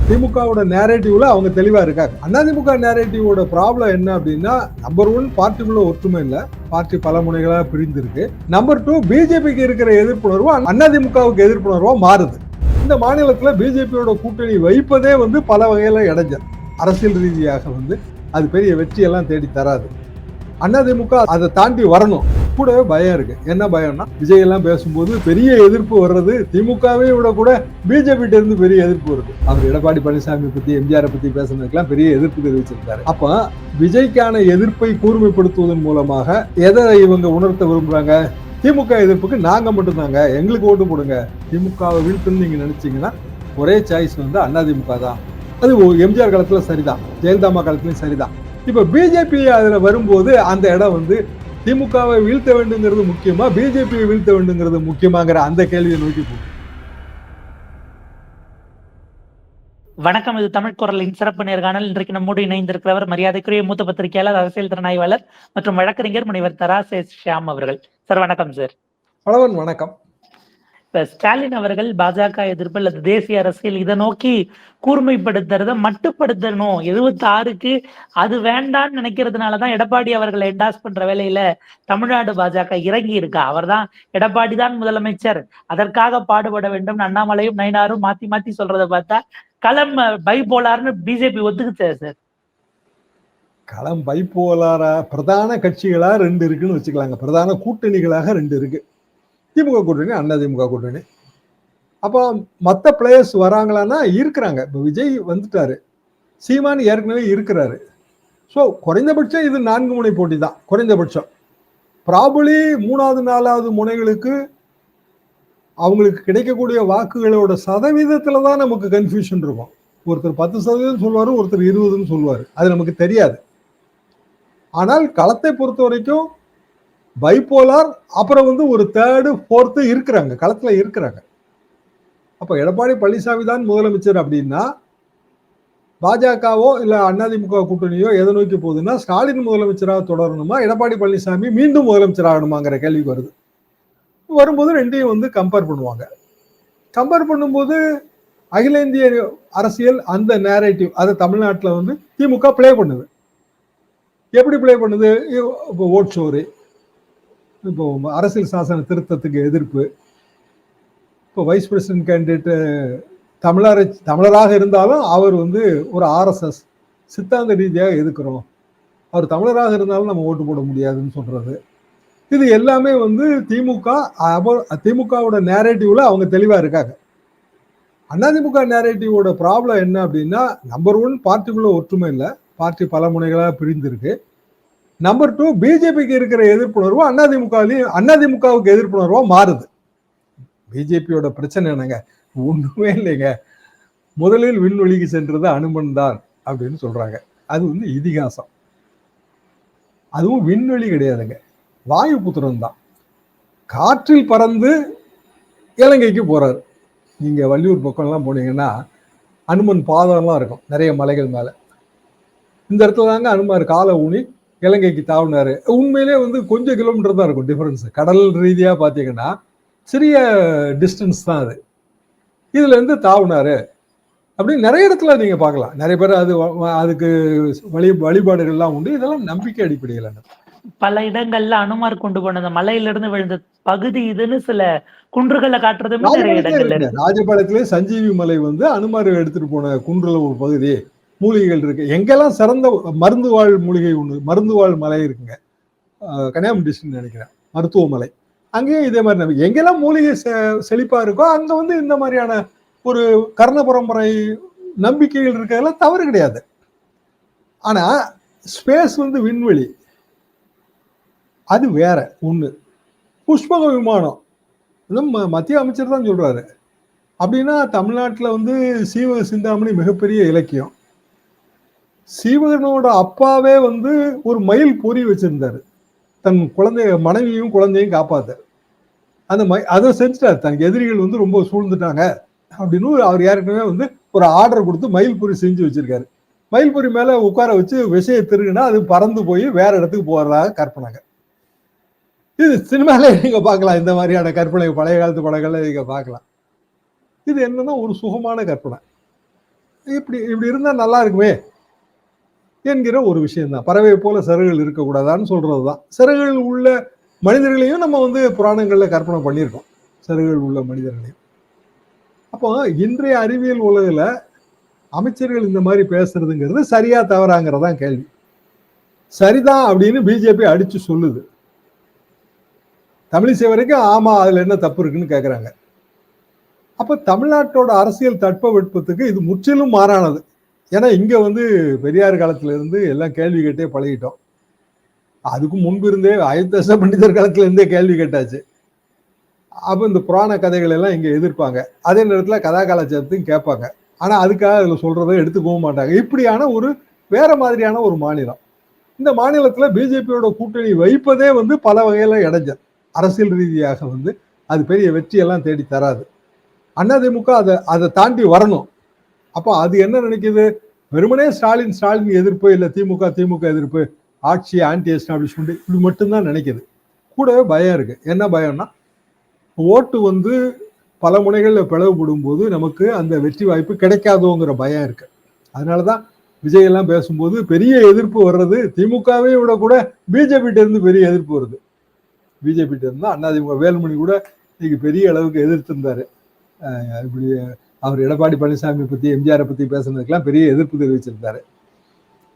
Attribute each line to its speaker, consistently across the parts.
Speaker 1: திமுகவோட நேரேட்டிவ்ல அவங்க தெளிவா இருக்காங்க. அதிமுக நேரேட்டிவோட ப்ராப்ளம் என்ன அப்படின்னா, நம்பர் 1 பார்ட்டிக்குள்ள ஒற்றுமை இல்ல, பார்ட்டி பல முனைகளா பிரிந்திருக்கு. நம்பர் 2 பிஜேபிக்கு இருக்கிற எதிர்ப்புணர்வு அதிமுகவுக்கு எதிர்ப்புணர்வா மாறுது. இந்த மாநிலத்துல பிஜேபியோட கூட்டணி வைப்பதே பல வகையில இடைஞ்சல். அரசியல் ரீதியாக அது பெரிய வெற்றியெல்லாம் தேடி தராது. அதிமுக அதை தாண்டி வரணும். கூடவே பயம் இருக்கு. என்ன பயம்னா, விஜய் எல்லாம் பேசும்போது பெரிய எதிர்ப்பு வர்றது திமுகவை விட கூட பிஜேபி இருந்து பெரிய எதிர்ப்பு வருது. அவர் எடப்பாடி பழனிசாமி பத்தி, எம்ஜிஆர் பத்தி பேசுனதுக்கெல்லாம் பெரிய எதிர்ப்பு தெரிவிச்சிருக்காரு. அப்ப விஜய்க்கான எதிர்ப்பை கூர்மைப்படுத்துவதன் மூலமாக எதை இவங்க உணர்த்த விரும்புறாங்க? திமுக எதிர்ப்புக்கு நாங்க மட்டும்தாங்க, எங்களுக்கு ஓட்டு போடுங்க. திமுகவை வீழ்த்துன்னு நீங்க நினைச்சீங்கன்னா ஒரே சாய்ஸ் அதிமுக தான். அது எம்ஜிஆர் காலத்துல சரிதான், ஜெயலலிதா காலத்துலயும் சரிதான். இப்ப பிஜேபி அதுல வரும்போது அந்த இடம் திமுகவை வீழ்த்த வேண்டுங்கிறது முக்கியமா, பிஜேபியை வீழ்த்த வேண்டுங்கிறது முக்கியமாங்கிற அந்த கேள்வியை நோக்கி போகும்.
Speaker 2: வணக்கம். இது தமிழ் குரலின் சிறப்பு நேர்காணல். இன்றைக்கு நம்மோடு இணைந்திருக்கிறவர் மரியாதைக்குரிய மூத்த பத்திரிகையாளர், அரசியல் திறனாய்வாளர் மற்றும் வழக்கறிஞர் முனைவர் தராசே ஷியாம் அவர்கள். சார் வணக்கம். சார்
Speaker 1: வணக்கம்.
Speaker 2: இப்ப ஸ்டாலின் அவர்கள் பாஜக எதிர்ப்பு அல்லது தேசிய அரசியல் இதை நோக்கி கூர்மைப்படுத்துறத மட்டுப்படுத்தணும், 76க்கு அது வேண்டான்னு நினைக்கிறதுனாலதான் எடப்பாடி அவர்களை என்டாஸ் பண்ற வேலையில தமிழ்நாடு பாஜக இறங்கி இருக்கா. அவர் தான் எடப்பாடி தான் முதலமைச்சர், அதற்காக பாடுபட வேண்டும் அண்ணாமலையும் நயினாரும் மாத்தி மாத்தி சொல்றதை பார்த்தா களம் பைபோலார்னு பிஜேபி ஒத்துக்குச்சு. சார்
Speaker 1: களம் பைபோலாரா? பிரதான கட்சிகளா 2 இருக்குன்னு வச்சுக்கலாங்க. பிரதான கூட்டணிகளாக 2 இருக்கு. திமுக கூட்டணி, அதிமுக கூட்டணி. அப்போ மற்ற பிளேயர்ஸ் வராங்களான்னா இருக்கிறாங்க. இப்போ விஜய் வந்துட்டாரு, சீமான் ஏற்கனவே இருக்கிறாரு. ஸோ குறைந்தபட்சம் இது 4 முனை போட்டி தான் குறைந்தபட்சம். ப்ராபலி 3வது 4வது முனைகளுக்கு அவங்களுக்கு கிடைக்கக்கூடிய வாக்குகளோட சதவீதத்துல தான் நமக்கு கன்ஃபியூஷன் இருக்கும். ஒருத்தர் 10% சொல்லுவாரு, ஒருத்தர் 20ன்னு சொல்லுவாரு. அது நமக்கு தெரியாது. ஆனால் களத்தை பொறுத்த வரைக்கும் பைபோலார், அப்புறம் ஒரு 3rd 4th இருக்கிறாங்க, களத்துல இருக்கிறாங்க. அப்ப எடப்பாடி பழனிசாமி தான் முதலமைச்சர் அப்படின்னா, பாஜகவோ இல்ல அதிமுக கூட்டணியோ எதை நோக்கி போகுதுன்னா, ஸ்டாலின் முதலமைச்சராக தொடரணுமா, எடப்பாடி பழனிசாமி மீண்டும் முதலமைச்சர் ஆகணுமாங்கிற கேள்வி வருது. வரும்போது ரெண்டையும் கம்பேர் பண்ணுவாங்க. கம்பேர் பண்ணும்போது அகில இந்திய அரசியல் அந்த நேரேட்டிவ் அதை தமிழ்நாட்டில் திமுக பிளே பண்ணுது. எப்படி பிளே பண்ணுது? இப்போ ஓட் ஷோரு, இப்போ அரசியல் சாசன திருத்தத்துக்கு எதிர்ப்பு, இப்போ வைஸ் பிரசிடென்ட் கேண்டிடேட் தமிழராக இருந்தாலும் அவர் ஒரு RSS சித்தாந்த ரீதியாக எதிர்க்கிறோம், அவர் தமிழராக இருந்தாலும் நம்ம ஓட்டு போட முடியாதுன்னு சொல்றது. இது எல்லாமே திமுகவோட நேரேட்டிவ்ல அவங்க தெளிவா இருக்காங்க. அதிமுக நேரேட்டிவோட ப்ராப்ளம் என்ன அப்படின்னா, நம்பர் 1 பார்ட்டிக்குள்ள ஒற்றுமை இல்லை, பார்ட்டி பல முனைகளாக பிரிந்திருக்கு. நம்பர் 2 பிஜேபிக்கு இருக்கிற எதிர்ப்புணர்வு அதிமுகவுக்கு எதிர்ப்புணர்வா மாறுது. பிஜேபியோட பிரச்சனை என்னங்க? ஒண்ணுமே இல்லைங்க. முதலில் விண்வெளிக்கு சென்றது அனுமன் தான் அப்படின்னு சொல்றாங்க. அது இதிகாசம். அதுவும் விண்வெளி கிடையாதுங்க, வாயு புத்திரன் தான். காற்றில் பறந்து இலங்கைக்கு போறாரு. நீங்க வள்ளியூர் பக்கம்லாம் போனீங்கன்னா அனுமன் பாதம்லாம் இருக்கும், நிறைய மலைகள் மேல. இந்த இடத்துல தாங்க அனுமார் காலை ஊனி இலங்கைக்கு தாவினாரு. உண்மையிலே கொஞ்சம் கிலோமீட்டர் தான் இருக்கும் டிஃபரன்ஸ். கடல் ரீதியா பாத்தீங்கன்னா சிறிய டிஸ்டன்ஸ் தான் அது. இதுல இருந்து தாவினாரு அப்படின்னு நிறைய இடத்துல நீங்க பார்க்கலாம். நிறைய பேர் அதுக்கு வழிபாடுகள்லாம் உண்டு. இதெல்லாம் நம்பிக்கை அடிப்படையில்.
Speaker 2: பல இடங்கள்ல அனுமார் கொண்டு போன அந்த மலையிலிருந்து விழுந்த பகுதி இதுன்னு சில குன்றுகளை காட்டுறது நிறைய இடங்கள்ல இருக்கு.
Speaker 1: ராஜபாளையத்திலே சஞ்சீவி மலை அனுமார் எடுத்துட்டு போன குன்றுல ஒரு பகுதி. மூலிகைகள் இருக்கு. எங்கெல்லாம் சிறந்த மருந்து வாழ் மூலிகை ஒண்ணு, மருந்து வாழ் மலை இருக்குங்க, கன்னியாகுமரி டிஸ்ட்ரிக்ட் நினைக்கிறேன், மருத்துவமலை. அங்கேயும் இதே மாதிரி எங்கெல்லாம் மூலிகை செழிப்பா இருக்கோ அங்க இந்த மாதிரியான ஒரு கர்ண பரம்பரை நம்பிக்கைகள் இருக்கிறதெல்லாம் தவறு கிடையாது. ஆனா ஸ்பேஸ் விண்வெளி அது வேற ஒண்ணு. புஷ்பக விமானம் மத்திய அமைச்சர் தான் சொல்றாரு. அப்படின்னா தமிழ்நாட்டில் சீவக சிந்தாமணி மிகப்பெரிய இலக்கியம். சீவகனோட அப்பாவே ஒரு மயில் பொறி வச்சிருந்தாரு, தன் மனைவியும் குழந்தையும் காப்பாத்த. அந்த அதை செஞ்சுட்டாரு. தனக்கு எதிரிகள் ரொம்ப சூழ்ந்துட்டாங்க அப்படின்னு அவர் ஏற்கனவே ஒரு ஆர்டர் கொடுத்து மயில் பொறி செஞ்சு வச்சிருக்காரு. மயில் பொறி மேல உட்கார வச்சு விஷய திருகுனா அது பறந்து போய் வேற இடத்துக்கு போறதாக கற்பனைங்க. இது சினிமாலே நீங்க பார்க்கலாம். இந்த மாதிரியான கற்பனை பழைய காலத்து படங்கள்ல நீங்க பார்க்கலாம். இது என்னன்னா ஒரு சுகமான கற்பனை. இப்படி இப்படி இருந்தா நல்லா இருக்குமே என்கிற ஒரு விஷயம்தான். பறவை போல சிறகுகள் இருக்கக்கூடாதான்னு சொல்றதுதான். சிறகுகள் உள்ள மனிதர்களையும் நம்ம வந்து புராணங்கள்ல கற்பனை பண்ணியிருக்கோம். சிறகுகள் உள்ள மனிதர்களையும். அப்போ இன்றைய அறிவியல் உலகில அமைச்சர்கள் இந்த மாதிரி பேசுறதுங்கிறது சரியா தவறாங்கிறதான் கேள்வி. சரிதான் அப்படின்னு பிஜேபி அடிச்சு சொல்லுது. தமிழிசை வரைக்கும் ஆமா அதுல என்ன தப்பு இருக்குன்னு கேக்குறாங்க. அப்ப தமிழ்நாட்டோட அரசியல் தட்பவெட்பத்துக்கு இது முற்றிலும் மாறானது. ஏன்னா இங்க வந்து பெரியார் காலத்துல இருந்து எல்லாம் கேள்வி கேட்டே பழகிட்டோம். அதுக்கு முன்பு இருந்தே அயோத்தியாச பண்டிதர் காலத்துல இருந்தே கேள்வி கேட்டாச்சு. அப்ப இந்த புராண கதைகள் எல்லாம் இங்க எதிர்ப்பாங்க. அதே நேரத்துல கதா கலாச்சாரத்தையும் கேட்பாங்க. ஆனா அதுக்காக அதுல சொல்றதை எடுத்துக்கவும் மாட்டாங்க. இப்படியான ஒரு வேற மாதிரியான ஒரு மாநிலம். இந்த மாநிலத்துல பிஜேபியோட கூட்டணி வைப்பதே வந்து பல வகையில இடைஞ்சல். அரசியல் ரீதியாக வந்து அது பெரிய வெற்றியெல்லாம் தேடி தராது. அதிமுக அதை தாண்டி வரணும். அப்போ அது என்ன நினைக்குது, வெறுமனே ஸ்டாலின் எதிர்ப்பு, இல்ல திமுக எதிர்ப்பு, ஆட்சி ஆன்டி எஸ்டாப்ளிஷ்மெண்ட் இப்படி மட்டும்தான் நினைக்குது. கூடவே பயம் இருக்கு. என்ன பயம்னா, ஓட்டு வந்து பல முனைகள்ல பிளவுபடும் போது நமக்கு அந்த வெற்றி வாய்ப்பு கிடைக்காதோங்கிற பயம் இருக்கு. அதனாலதான் விஜய் எல்லாம் பேசும்போது பெரிய எதிர்ப்பு வர்றது திமுகவே விட கூட பிஜேபி இருந்து பெரிய எதிர்ப்பு வருது. பிஜேபி இருந்தா அதிமுக வேலுமணி கூட இன்னைக்கு பெரிய அளவுக்கு எதிர்த்திருந்தாரு. இப்படி அவர் எடப்பாடி பழனிசாமி பத்தி எம்ஜிஆரை பத்தி பேசுனதுக்கெல்லாம் பெரிய எதிர்ப்பு தெரிவிச்சிருந்தாரு.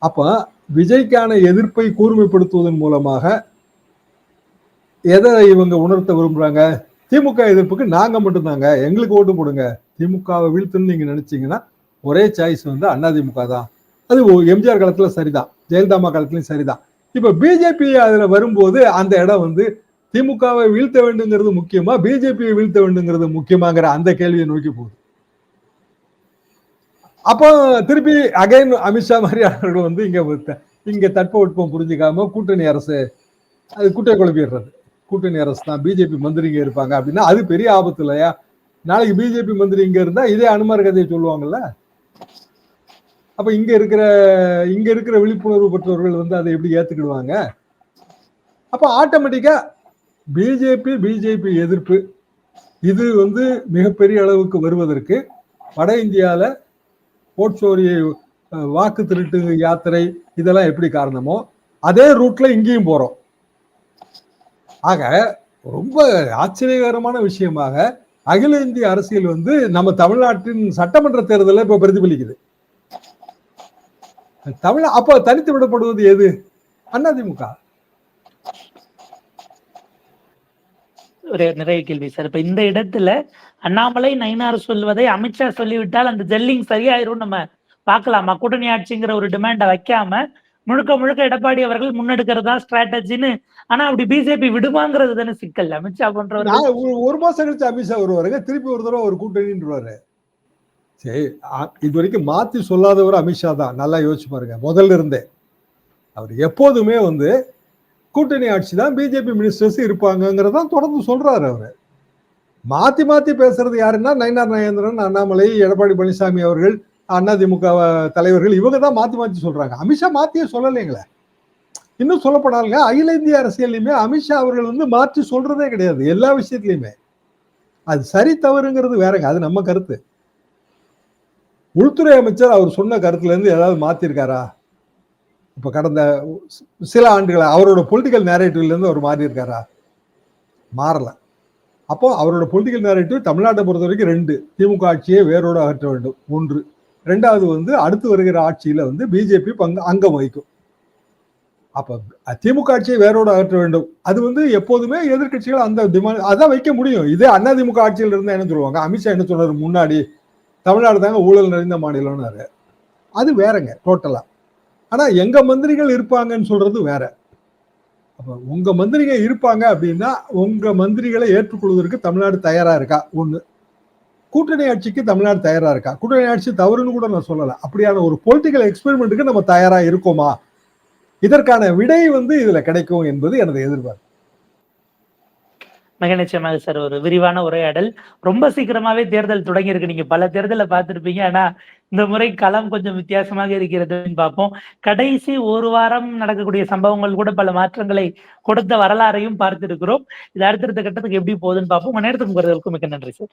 Speaker 1: அப்ப விஜய்க்கான எதிர்ப்பை கூர்மைப்படுத்துவதன் மூலமாக எதை இவங்க உணர்த்த விரும்புறாங்க, திமுக எதிர்ப்புக்கு நாங்க மட்டும்தாங்க, எங்களுக்கு ஓட்டு போடுங்க, திமுகவை வீழ்த்துன்னு நீங்க நினைச்சீங்கன்னா ஒரே சாய்ஸ் வந்து அதிமுக தான். அது எம்ஜிஆர் காலத்துல சரிதான், ஜெயலலிதா காலத்துலயும் சரிதான். இப்ப பிஜேபி அதுல வரும்போது அந்த இடம் வந்து திமுகவை வீழ்த்த வேண்டுங்கிறது முக்கியமா, பிஜேபியை வீழ்த்த வேண்டுங்கிறது முக்கியமாங்கிற அந்த கேள்வியை நோக்கி போகுது. அப்போ திருப்பி அகைன் அமித்ஷா மாதிரியானவர்கள் வந்து இங்க தட்பவெட்பம் புரிஞ்சுக்காம கூட்டணி அரசு அது குட்டை குழப்பிடுறது. கூட்டணி அரசு தான், பிஜேபி மந்திரிங்க இருப்பாங்க அப்படின்னா அது பெரிய ஆபத்து இல்லையா? நாளைக்கு பிஜேபி மந்திரி இங்க இருந்தா இதே அனுமார் கதையை சொல்லுவாங்கல்ல. அப்ப இங்க இருக்கிற விழிப்புணர்வு பெற்றவர்கள் வந்து அதை எப்படி ஏத்துக்கிடுவாங்க? அப்ப ஆட்டோமேட்டிக்கா பிஜேபி எதிர்ப்பு இது வந்து மிகப்பெரிய அளவுக்கு வருவதற்கு வட இந்தியால ஓட்சோரி வாக்கு திருட்டு யாத்திரை இதெல்லாம் எப்படி காரணமோ அதே ரூட்ல இங்கேயும் போறோம். ஆக ரொம்ப ஆச்சரியகரமான விஷயமாக அகில இந்திய அரசியல் வந்து நம்ம தமிழ்நாட்டின் சட்டமன்ற தேர்தலில் இப்ப பிரதிபலிக்குது. அப்ப தனித்து விடப்படுவது எது? அதிமுக.
Speaker 2: ஒரு நிறைய கேள்வி சார். இப்ப இந்த இடத்துல அண்ணாமலை நயினார் சொல்வதை அமித்ஷா சொல்லிவிட்டால் அந்த ஜெல்லிங் சரியாயிரும் நம்ம பார்க்கலாமா? கூட்டணி ஆட்சிங்கிற ஒரு டிமாண்ட வைக்காம முழுக்க எடப்பாடி அவர்கள் முன்னெடுக்கிறதா ஸ்ட்ராட்டஜின்னு. ஆனா அப்படி பிஜேபி விடுமாங்கிறது தானே சிக்கல். அமித்ஷா போன்றவர்கள்
Speaker 1: ஒரு மாசம் கழிச்சு அமித்ஷா வருவாருங்க, திருப்பி ஒரு தடவை ஒரு கூட்டணின்றாரு. சரி, இது வரைக்கும் மாத்தி சொல்லாதவர் அமித்ஷா தான். நல்லா யோசிச்சு பாருங்க. முதல்ல இருந்தே அவர் எப்போதுமே வந்து கூட்டணி ஆட்சி தான், பிஜேபி மினிஸ்டர்ஸ் இருப்பாங்கிறதான் தொடர்ந்து சொல்றாரு. அவரு மாத்தி பேசுறது யாருன்னா நயினார் நாகேந்திரன், அண்ணாமலை, எடப்பாடி பழனிசாமி அவர்கள், அதிமுக தலைவர்கள் இவங்க தான் மாத்தி சொல்றாங்க. அமித்ஷா மாத்தியே சொல்லலைங்களே. இன்னும் சொல்லப்படாதுங்க, அகில இந்திய அரசியலையுமே அமித்ஷா அவர்கள் வந்து மாற்றி சொல்றதே கிடையாது எல்லா விஷயத்திலையுமே. அது சரி தவறுங்கிறது வேறங்க, அது நம்ம கருத்து. உள்துறை அமைச்சர் அவர் சொன்ன கருத்துல இருந்து ஏதாவது மாத்திருக்காரா? இப்ப கடந்த சில ஆண்டுகளா அவரோட பொலிட்டிக்கல் நேரேட்டிவ்ல இருந்து அவர் மாறி இருக்காரா? மாறல. அப்போ அவரோட பொலிட்டிக்கல் நேரேட்டிவ் தமிழ்நாட்டை பொறுத்த வரைக்கும் 2, திமுக ஆட்சியை வேரோடு அகற்ற வேண்டும் 1, 2வது வந்து அடுத்து வருகிற ஆட்சியில வந்து பிஜேபி அங்கம் வகிக்கும். அப்ப திமுக ஆட்சியை வேரோடு அகற்ற வேண்டும், அது வந்து எப்போதுமே எதிர்கட்சிகள் அந்த டிமாண்ட் அதான் வைக்க முடியும். இதே அதிமுக ஆட்சியில் இருந்தா என்ன சொல்லுவாங்க? அமித்ஷா என்ன சொன்னாரு முன்னாடி? தமிழ்நாடு தாங்க ஊழல் நிறைந்த மாநிலம்னாரு. அது வேறங்க டோட்டலா. ஆனா எங்க மந்திரிகள் இருப்பாங்கன்னு சொல்றது வேற. அப்ப உங்க மந்திரிகள் இருப்பாங்க அப்படின்னா உங்க மந்திரிகளை ஏற்றுக்கொள்வதற்கு தமிழ்நாடு தயாரா இருக்கா? 1. கூட்டணி ஆட்சிக்கு தமிழ்நாடு தயாரா இருக்கா? கூட்டணி ஆட்சி தவறுன்னு கூட நான் சொல்லல. அப்படியான ஒரு பொலிட்டிக்கல் எக்ஸ்பெரிமெண்ட்டுக்கு நம்ம தயாரா இருக்கோமா? இதற்கான விடை வந்து இதுல கிடைக்கும் என்பது எனது எதிர்பார்ப்பு.
Speaker 2: மிக நிச்சயமாக சார். ஒரு விரிவான உரையாடல். ரொம்ப சீக்கிரமாவே தேர்தல் தொடங்கி இருக்கு. நீங்க பல தேர்தலை பார்த்திருப்பீங்க. ஆனா இந்த முறை களம் கொஞ்சம் வித்தியாசமாக இருக்கிறதுன்னு பார்ப்போம். கடைசி ஒரு வாரம் நடக்கக்கூடிய சம்பவங்கள் கூட பல மாற்றங்களை கொடுத்த வரலாறையும் பார்த்திருக்கிறோம். இது அடுத்தடுத்த கட்டத்துக்கு எப்படி போகுதுன்னு பார்ப்போம். உங்க நேரத்துக்கு வருவதற்கு மிக்க நன்றி சார்.